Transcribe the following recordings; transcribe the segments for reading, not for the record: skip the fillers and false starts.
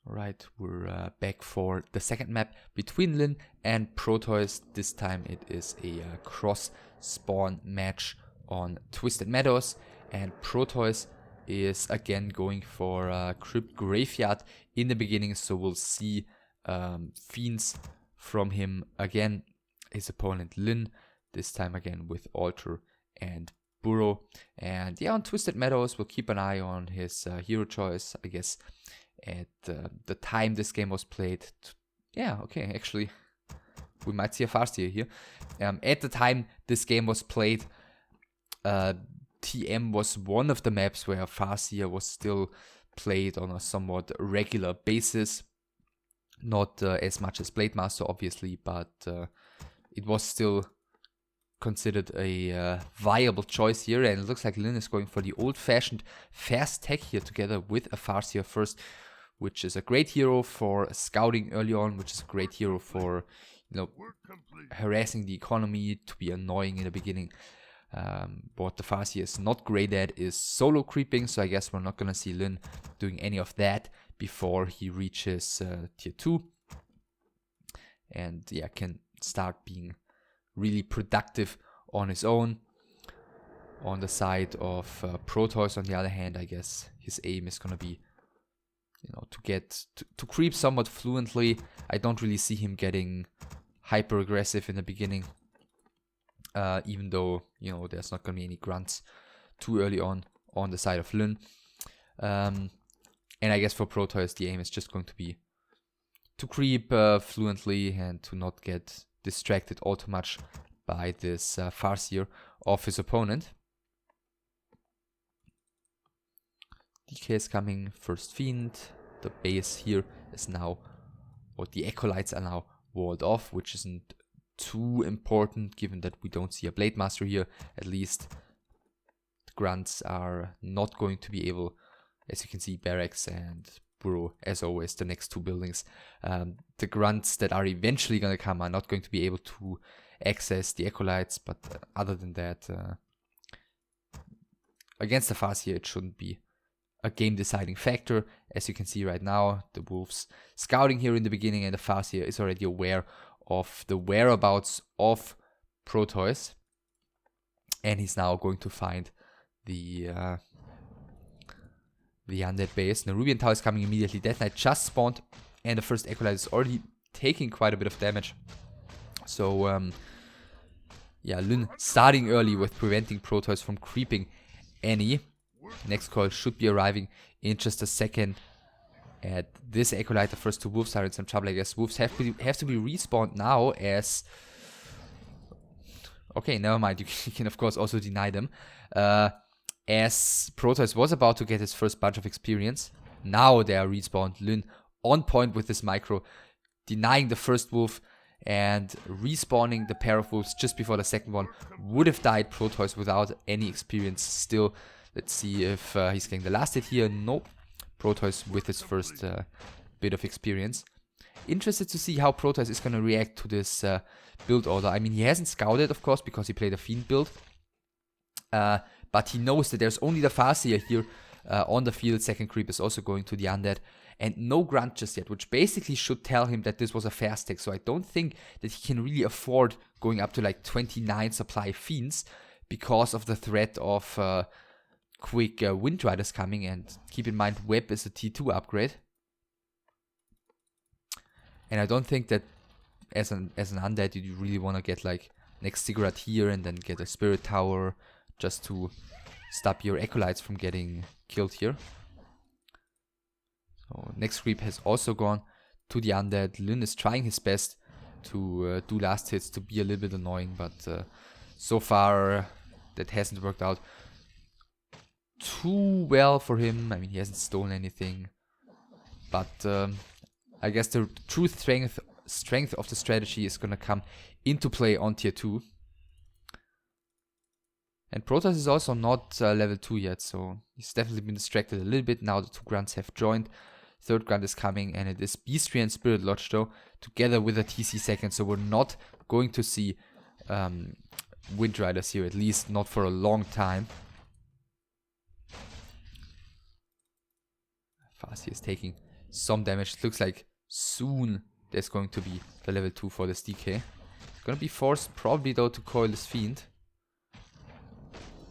Right, we're back for the second map between Lin and Protois. This time it is a cross spawn match on Twisted Meadows, and Protois is again going for Crypt Graveyard in the beginning, so we'll see Fiends from him again. His opponent Lin, this time again with Alter and Burrow. And yeah, on Twisted Meadows, we'll keep an eye on his hero choice, I guess. At the time this game was played, yeah, okay, actually, we might see a Farseer here. At the time this game was played, TM was one of the maps where Farseer was still played on a somewhat regular basis. Not as much as Blade Master, obviously, but it was still considered a viable choice here, and it looks like Lin is going for the old-fashioned fast tech here together with a Farseer first, which is a great hero for scouting early on, which is a great hero for, you know, harassing the economy, to be annoying in the beginning. What the Farseer is not great at is solo creeping, so I guess we're not gonna see Lin doing any of that before he reaches tier 2. And yeah, can start being really productive on his own. On the side of Protois, on the other hand, I guess his aim is gonna be, you know, to get to creep somewhat fluently. I don't really see him getting hyper aggressive in the beginning, even though, you know, there's not gonna be any grunts too early on the side of Lin. And I guess for Protois, the aim is just going to be to creep fluently and to not get distracted all too much by this Farseer of his opponent. DK is coming, first Fiend. The base here is now, or the Acolytes are now walled off, which isn't too important given that we don't see a Blade Master here. At least the grunts are not going to be able, as you can see, Barracks and Burrow, as always, the next two buildings. The grunts that are eventually going to come are not going to be able to access the Acolytes, but other than that, against the Farseer, it shouldn't be a game deciding factor. As you can see right now, the Wolves scouting here in the beginning, and the Farseer is already aware of the whereabouts of Protois, and he's now going to find the undead base. Nerubian Tower is coming immediately. Death Knight just spawned, and the first Acolyte is already taking quite a bit of damage. So yeah, Lin starting early with preventing Protois from creeping any. Next call should be arriving in just a second. At this Acolyte, the first two Wolves are in some trouble, I guess. Wolves have to be respawned now, as... Okay, never mind, you can of course also deny them. As Protois was about to get his first bunch of experience, now they are respawned. Lin on point with this micro, denying the first wolf and respawning the pair of wolves just before the second one. Would have died Protois without any experience still. Let's see if he's getting the last hit here. Nope. Protois with his first bit of experience. Interested to see how Protois is going to react to this build order. I mean, he hasn't scouted, of course, because he played a Fiend build. But he knows that there's only the Farseer here on the field. Second creep is also going to the Undead. And no grunt just yet, which basically should tell him that this was a fast tech. So I don't think that he can really afford going up to like 29 supply Fiends because of the threat of quick Wind Riders coming. And keep in mind, Web is a T2 upgrade. And I don't think that as an Undead you really want to get like next Ziggurat here and then get a Spirit Tower just to stop your Acolytes from getting killed here. So next creep has also gone to the Undead. Lin is trying his best to do last hits, to be a little bit annoying, but so far that hasn't worked out too well for him. I mean, he hasn't stolen anything, but I guess the true strength of the strategy is gonna come into play on tier 2. And Protois is also not level 2 yet, so he's definitely been distracted a little bit. Now the two grunts have joined. Third grunt is coming, and it is Beastry and Spirit Lodge though, together with a TC second, so we're not going to see Wind Riders here, at least not for a long time. Farseer is taking some damage. It looks like soon there's going to be the level 2 for this DK. Gonna be forced probably though to coil this Fiend.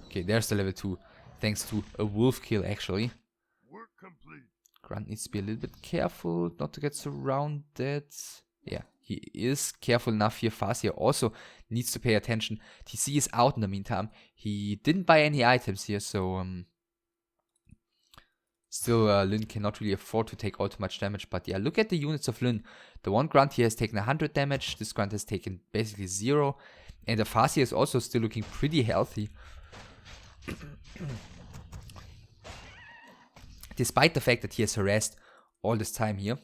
Okay, there's the level 2. Thanks to a wolf kill actually. Work complete. Grunt needs to be a little bit careful not to get surrounded. Yeah, he is careful enough here. Farseer also needs to pay attention. TC is out in the meantime. He didn't buy any items here, so still Lyn cannot really afford to take all too much damage. But yeah, look at the units of Lyn. The one Grunt here has taken 100 damage. This Grunt has taken basically 0. And the Farseer is also still looking pretty healthy. Despite the fact that he has harassed all this time here.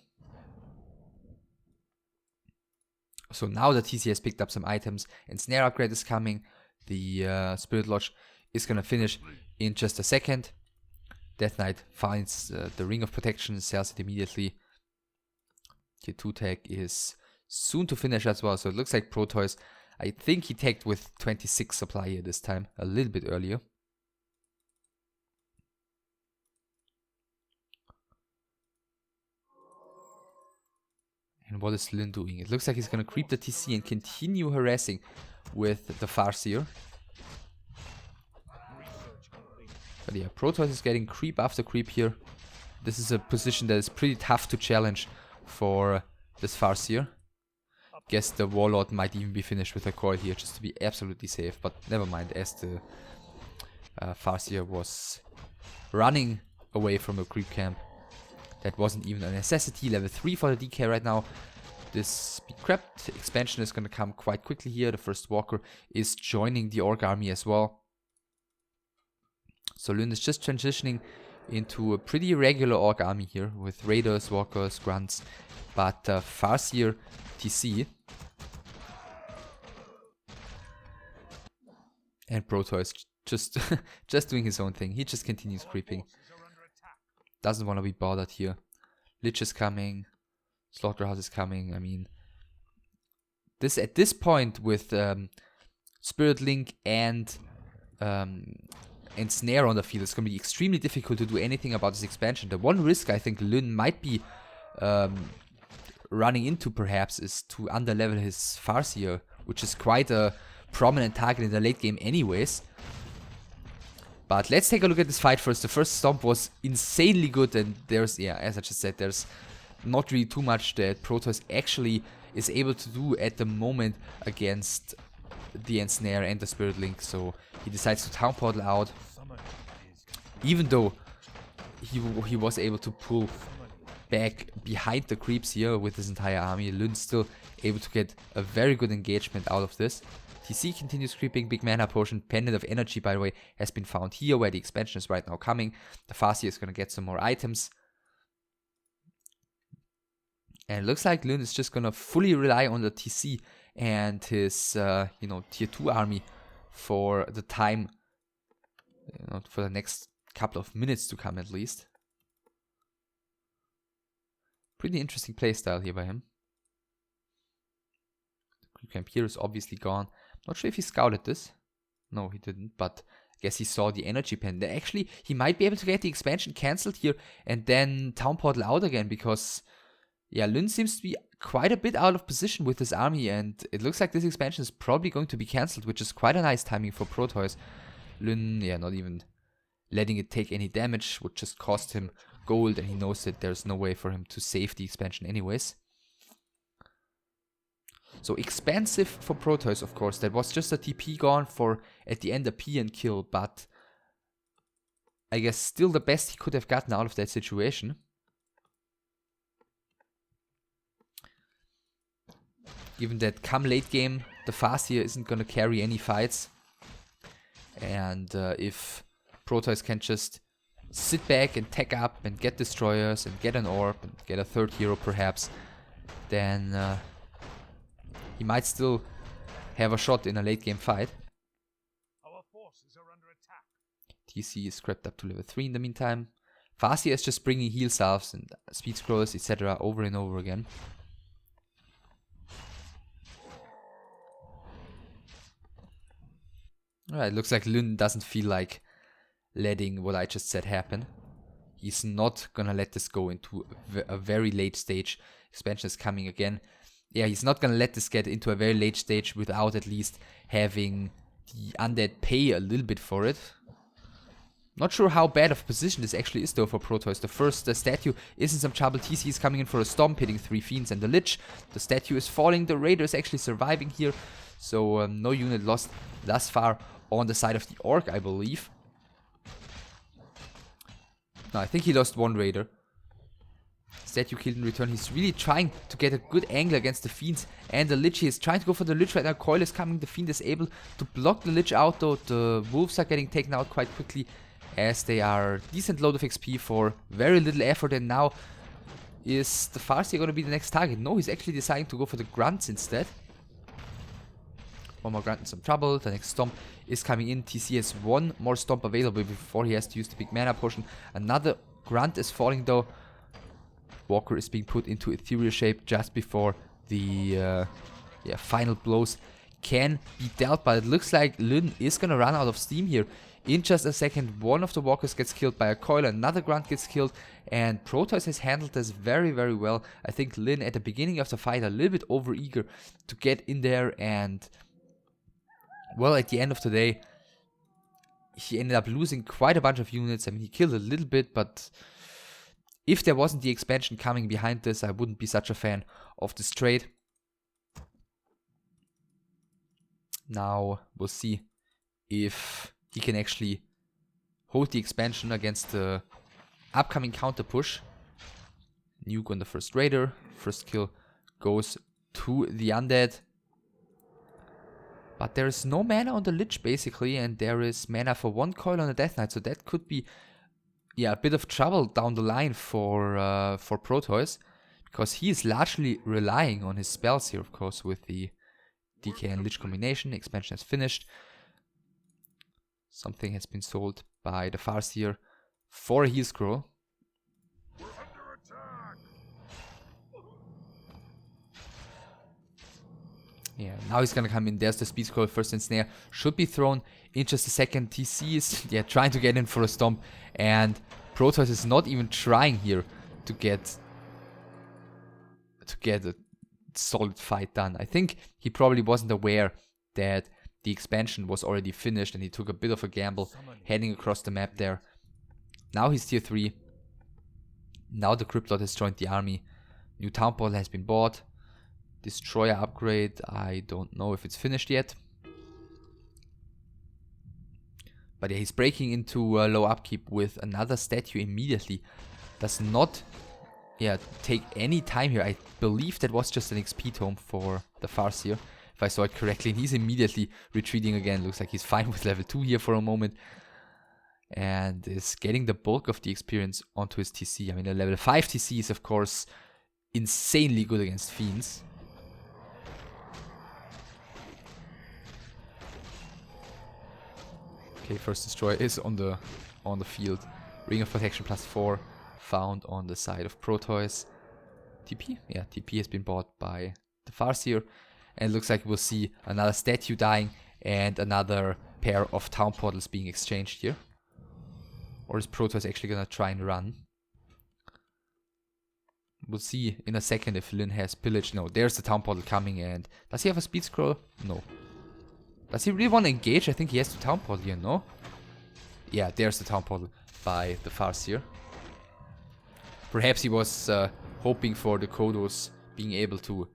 So now that TC has picked up some items and Snare upgrade is coming, the Spirit Lodge is gonna finish in just a second. Death Knight finds the Ring of Protection, sells it immediately. Tier 2 tag is soon to finish as well, so it looks like Protois, I think he tagged with 26 supply here this time, a little bit earlier. And what is Lyn doing? It looks like he's gonna creep the TC and continue harassing with the Farseer. But yeah, Protoss is getting creep after creep here. This is a position that is pretty tough to challenge for this Farseer. Guess the Warlord might even be finished with a coil here just to be absolutely safe. But never mind, as the Farseer was running away from a creep camp. That wasn't even a necessity. Level 3 for the DK right now. This speed crept expansion is going to come quite quickly here. The first walker is joining the Orc army as well. So Lyn is just transitioning into a pretty regular Orc army here with Raiders, Walkers, Grunts, but Farseer TC. And Protois just just doing his own thing. He just continues creeping. Doesn't want to be bothered here. Lich is coming. Slaughterhouse is coming. I mean, at this point with Spirit Link and Snare on the field, it's going to be extremely difficult to do anything about this expansion. The one risk I think Lyn might be running into perhaps is to underlevel his Farseer, which is quite a prominent target in the late game anyways. But let's take a look at this fight first. The first stomp was insanely good, and there's, yeah, as I just said, there's not really too much that Protoss actually is able to do at the moment against the Ensnare and the Spirit Link. So he decides to Town Portal out, even though he was able to pull back behind the creeps here with his entire army. Lyn's still able to get a very good engagement out of this. TC continues creeping. Big mana potion, Pendant of Energy, by the way, has been found here where the expansion is right now coming. The Farseer is going to get some more items. And it looks like Lyn is just going to fully rely on the TC and his, tier 2 army for the time, for the next couple of minutes to come at least. Pretty interesting playstyle here by him. The creep camp here is obviously gone. Not sure if he scouted this. No, he didn't, but I guess he saw the energy pen. Actually, he might be able to get the expansion cancelled here and then Town Portal out again, because, yeah, Lyn seems to be quite a bit out of position with his army, and it looks like this expansion is probably going to be cancelled, which is quite a nice timing for Protois. Lyn, yeah, not even letting it take any damage would just cost him gold, and he knows that there's no way for him to save the expansion anyways. So expensive for Protois, of course. That was just a TP gone for, at the end, a P and kill, but I guess still the best he could have gotten out of that situation. Given that come late game, the Farseer isn't going to carry any fights. And if Protois can just sit back and tech up and get destroyers and get an orb and get a third hero perhaps, then he might still have a shot in a late game fight. Our forces are under attack. TC is crept up to level 3 in the meantime. Farseer is just bringing heal salves and speed scrolls, etc. over and over again. Alright, looks like Lyn doesn't feel like letting what I just said happen. He's not gonna let this go into a very late stage. Expansion is coming again. Yeah, he's not gonna let this get into a very late stage without at least having the undead pay a little bit for it. Not sure how bad of a position this actually is though for Protois. The first statue is in some trouble. TC is coming in for a stomp, hitting 3 fiends and the Lich. The statue is falling. The Raider is actually surviving here. So no unit lost thus far on the side of the Orc, I believe. No, I think he lost 1 Raider. Statue killed in return. He's really trying to get a good angle against the Fiends and the Lich. He is trying to go for the Lich right now. Coil is coming. The Fiend is able to block the Lich out though. The Wolves are getting taken out quite quickly as they are decent load of XP for very little effort. And now is the Farseer going to be the next target? No, he's actually deciding to go for the Grunts instead. One more Grunt in some trouble. The next Stomp is coming in. TC has 1 more Stomp available before he has to use the big mana potion. Another Grunt is falling though. Walker is being put into ethereal shape just before the final blows can be dealt, but it looks like Lyn is gonna run out of steam here in just a second. One of the walkers gets killed by a coil, another grunt gets killed, and Protois has handled this very, very well. I think Lyn at the beginning of the fight a little bit overeager to get in there, and well, at the end of the day he ended up losing quite a bunch of units. I mean, he killed a little bit, but if there wasn't the expansion coming behind this, I wouldn't be such a fan of this trade. Now we'll see if he can actually hold the expansion against the upcoming counter push. Nuke on the first Raider. First kill goes to the Undead. But there is no mana on the Lich basically, and there is mana for 1 coil on the Death Knight, so that could be a bit of trouble down the line for Protois, because he is largely relying on his spells here, of course, with the DK and Lich combination. Expansion is finished. Something has been sold by the Farseer for a heal scroll. Yeah, now he's gonna come in. There's the speed scroll. First ensnare should be thrown in just a second. TC is trying to get in for a stomp, and Protois is not even trying here to get a solid fight done. I think he probably wasn't aware that the expansion was already finished, and he took a bit of a gamble heading across the map there. Now he's tier 3. Now the Cryptlord has joined the army. New town portal has been bought. Destroyer upgrade, I don't know if it's finished yet. But yeah, he's breaking into low upkeep with another statue immediately. Does not take any time here. I believe that was just an XP tome for the Farseer, if I saw it correctly. And he's immediately retreating again. Looks like he's fine with level 2 here for a moment. And is getting the bulk of the experience onto his TC. I mean, a level 5 TC is of course insanely good against Fiends. Okay, first destroyer is on the field. Ring of Protection +4 found on the side of Protois. TP? Yeah, TP has been bought by the Farseer. And it looks like we'll see another statue dying and another pair of town portals being exchanged here. Or is Protois actually gonna try and run? We'll see in a second if Lyn has pillage. No, there's the town portal coming, and does he have a speed scroll? No. Does he really want to engage? I think he has to town portal here, no? Yeah, there's the town portal by the Farseer. Perhaps he was hoping for the Kodos being able to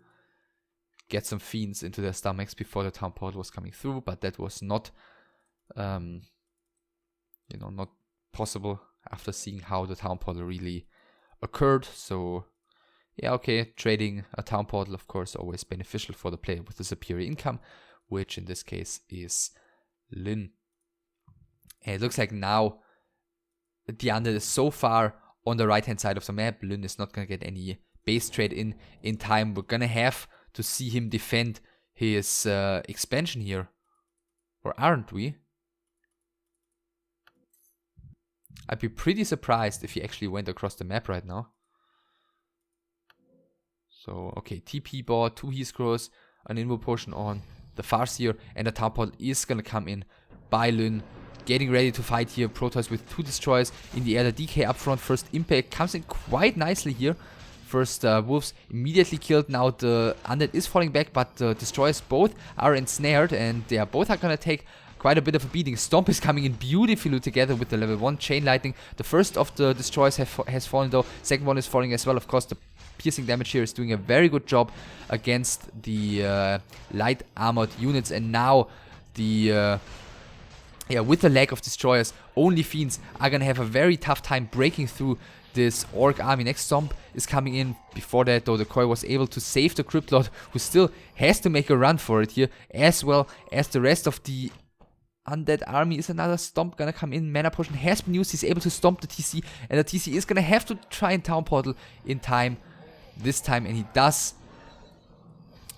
get some fiends into their stomachs before the town portal was coming through, but that was not, not possible after seeing how the town portal really occurred. So, yeah, okay, trading a town portal, of course, always beneficial for the player with the superior income, which in this case is Lyn. And it looks like now the Undead is so far on the right hand side of the map, Lyn is not going to get any base trade in time. We're going to have to see him defend his expansion here. Or aren't we? I'd be pretty surprised if he actually went across the map right now. So, okay, TP bought, 2 heal scrolls, an invo potion on the Farseer, and the town portal is gonna come in by Lyn getting ready to fight here. Protois with 2 destroyers in the air. The DK up front. First impact comes in quite nicely here. First wolves immediately killed. Now the undead is falling back, but the destroyers both are ensnared, and they are both are gonna take quite a bit of a beating. Stomp is coming in beautifully together with the level 1 chain lightning. The first of the destroyers has fallen though. Second one is falling as well. Of course, the piercing damage here is doing a very good job against the light armored units, and now the with the lack of destroyers, only fiends are gonna have a very tough time breaking through this orc army. Next Stomp is coming in. Before that though, the Koi was able to save the Crypt Lord, who still has to make a run for it here, as well as the rest of the undead army. Is another Stomp gonna come in? Mana Potion has been used. He's able to stomp the TC, and the TC is gonna have to try and Town Portal in time this time, and he does.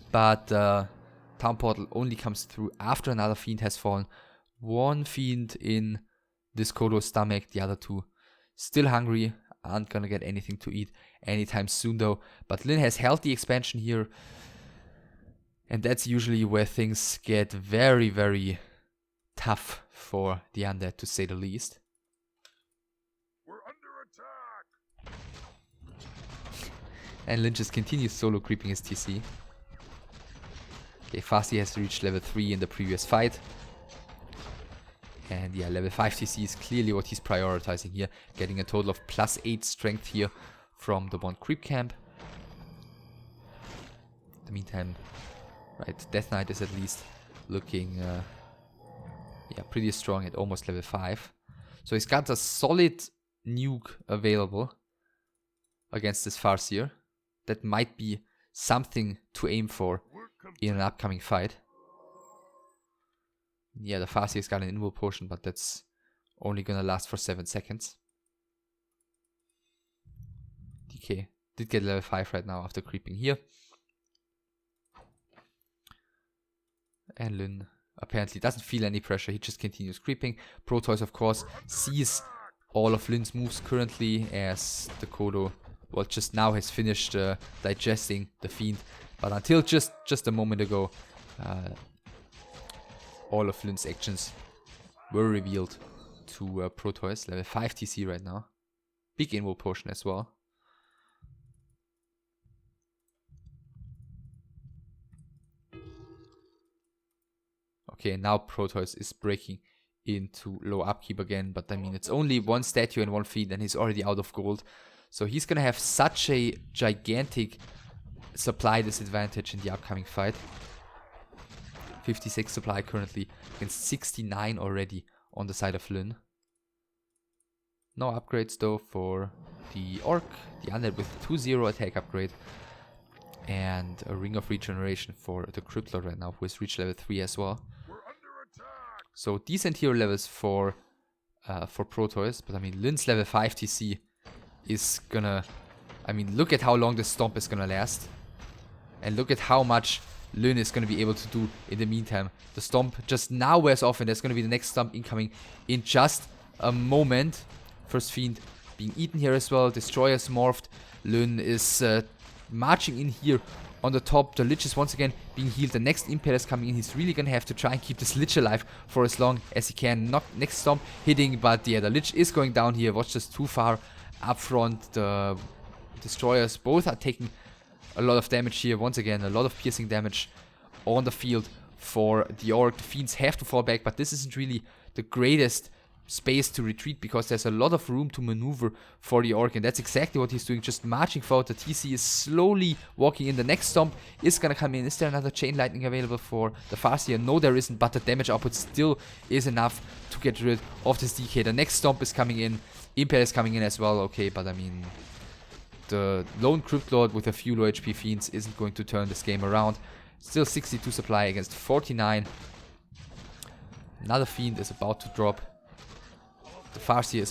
But Town Portal only comes through after another fiend has fallen. One fiend in this Kodo's stomach, the other 2 still hungry, aren't gonna get anything to eat anytime soon though. But Lyn has healthy expansion here, and that's usually where things get very, very tough for the undead, to say the least. We're under attack. And Lyn just continues solo creeping his TC. Okay, Fasti has reached level 3 in the previous fight. And yeah, level 5 TC is clearly what he's prioritizing here. Getting a total of +8 strength here from the one creep camp. In the meantime, right, Death Knight is at least looking pretty strong at almost level 5. So he's got a solid nuke available against this Farseer. That might be something to aim for in an upcoming fight. Yeah, the Farseer's got an invul potion, but that's only gonna last for 7 seconds. DK did get level 5 right now after creeping here. And Lyn apparently doesn't feel any pressure, he just continues creeping. Protois, of course, sees all of Lyn's moves currently, as the Kodo, well, just now has finished digesting the fiend. But until just a moment ago, all of Lyn's actions were revealed to Protois. Level 5 TC right now. Big invul potion as well. Okay, now Protois is breaking into low upkeep again, but I mean, it's only 1 statue and 1 fiend, and he's already out of gold. So he's gonna have such a gigantic supply disadvantage in the upcoming fight. 56 supply currently against 69 already on the side of Lyn. No upgrades though for the Orc, the Undead with 2-0 attack upgrade, and a Ring of Regeneration for the Crypt Lord right now, who has reached level 3 as well. So decent hero levels for Protois, but I mean, Lyn's level 5 TC is gonna, I mean, look at how long this Stomp is gonna last, and look at how much Lyn is gonna be able to do in the meantime. The Stomp just now wears off, and there's gonna be the next Stomp incoming in just a moment. First Fiend being eaten here as well. Destroyer's morphed. Lyn is marching in here on the top. The Lich is once again being healed. The next Impaler is coming in. He's really gonna have to try and keep this Lich alive for as long as he can. Not next Stomp hitting, but yeah, the Lich is going down here. Was just too far up front. The Destroyers both are taking a lot of damage here. Once again, a lot of piercing damage on the field for the Orc. The Fiends have to fall back, but this isn't really the greatest space to retreat, because there's a lot of room to maneuver for the Orc, and that's exactly what he's doing, just marching forward. The TC is slowly walking in. The next Stomp is gonna come in. Is there another Chain Lightning available for the Farseer? No, there isn't, but the damage output still is enough to get rid of this DK. The next Stomp is coming in. Impaler is coming in as well. Okay, but I mean, the lone Crypt Lord with a few low HP fiends isn't going to turn this game around. Still 62 supply against 49. Another fiend is about to drop. The Farseer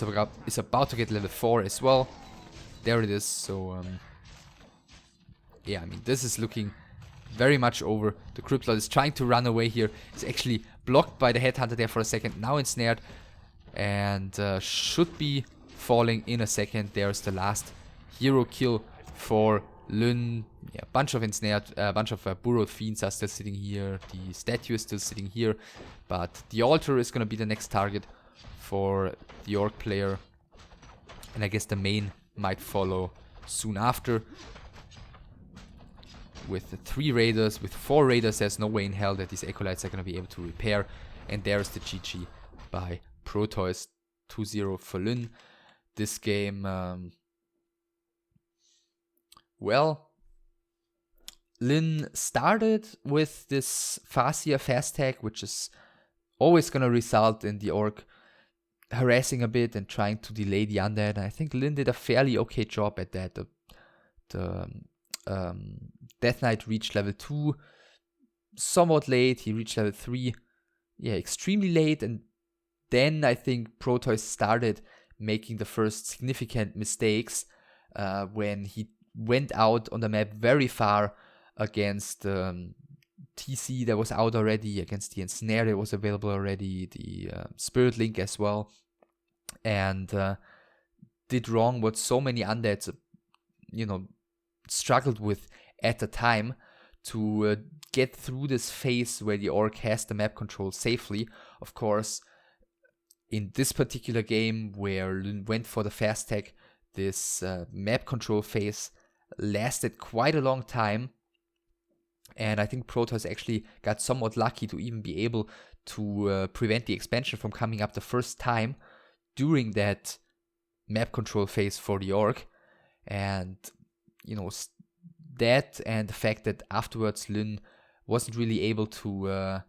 is about to get level 4 as well. There it is. So yeah, I mean, this is looking very much over. The Crypt Lord is trying to run away here. It's actually blocked by the Headhunter there for a second. Now ensnared, and should be falling in a second. There's the last hero kill for Lyn. Yeah, a bunch of ensnared, a bunch of burrowed fiends are still sitting here. The statue is still sitting here, but the altar is gonna be the next target for the Orc player. And I guess the main might follow soon after. With the 3 raiders, with 4 raiders, there's no way in hell that these acolytes are going to be able to repair. And there's the GG by Protois, 2-0 for Lyn. This game, well, Lyn started with this Farseer fast tag, which is always going to result in the Orc harassing a bit and trying to delay the undead. And I think Lyn did a fairly okay job at that. The Death Knight reached level 2 somewhat late. He reached level 3, yeah, extremely late. And then I think Protois started making the first significant mistakes when he went out on the map very far against TC that was out already, against the Ensnare that was available already, the Spirit Link as well, and did wrong what so many undeads, struggled with at the time to get through this phase where the Orc has the map control safely. Of course, in this particular game where Lyn went for the fast tag, this map control phase lasted quite a long time. And I think Protoss actually got somewhat lucky to even be able to prevent the expansion from coming up the first time during that map control phase for the Orc. And, that and the fact that afterwards Lyn wasn't really able to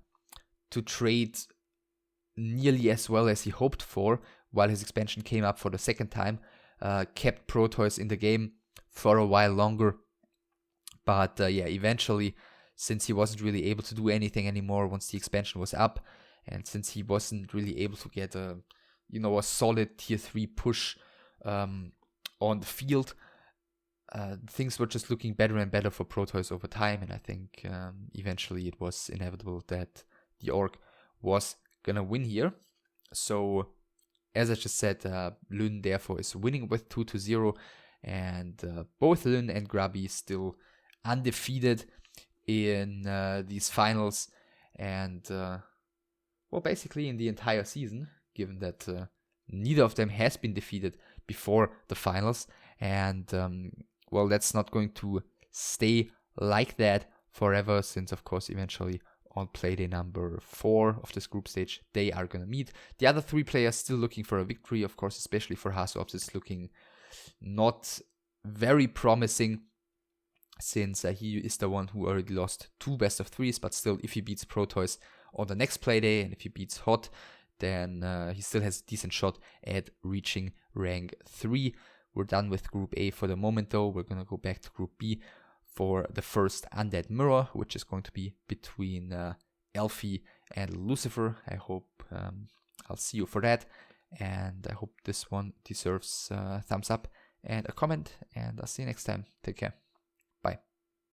trade nearly as well as he hoped for while his expansion came up for the second time, kept Protoss in the game for a while longer. But eventually, since he wasn't really able to do anything anymore once the expansion was up, and since he wasn't really able to get a solid tier 3 push on the field, things were just looking better and better for Protoss over time. And I think eventually it was inevitable that the Orc was gonna win here. So, as I just said, Lyn therefore is winning with 2-0, and both Lyn and Grubby still undefeated in these finals, and basically in the entire season, given that neither of them has been defeated before the finals. And that's not going to stay like that forever, since of course eventually on playday number 4 of this group stage they are gonna meet. The other 3 players still looking for a victory, of course, especially for Hasops. It's looking not very promising, since he is the one who already lost 2 best of 3s, but still, if he beats Protoss on the next playday, and if he beats Hot, then he still has a decent shot at reaching rank 3. We're done with Group A for the moment, though. We're gonna go back to Group B for the first Undead Mirror, which is going to be between Elfie and Lucifer. I hope I'll see you for that, and I hope this one deserves a thumbs up and a comment, and I'll see you next time. Take care.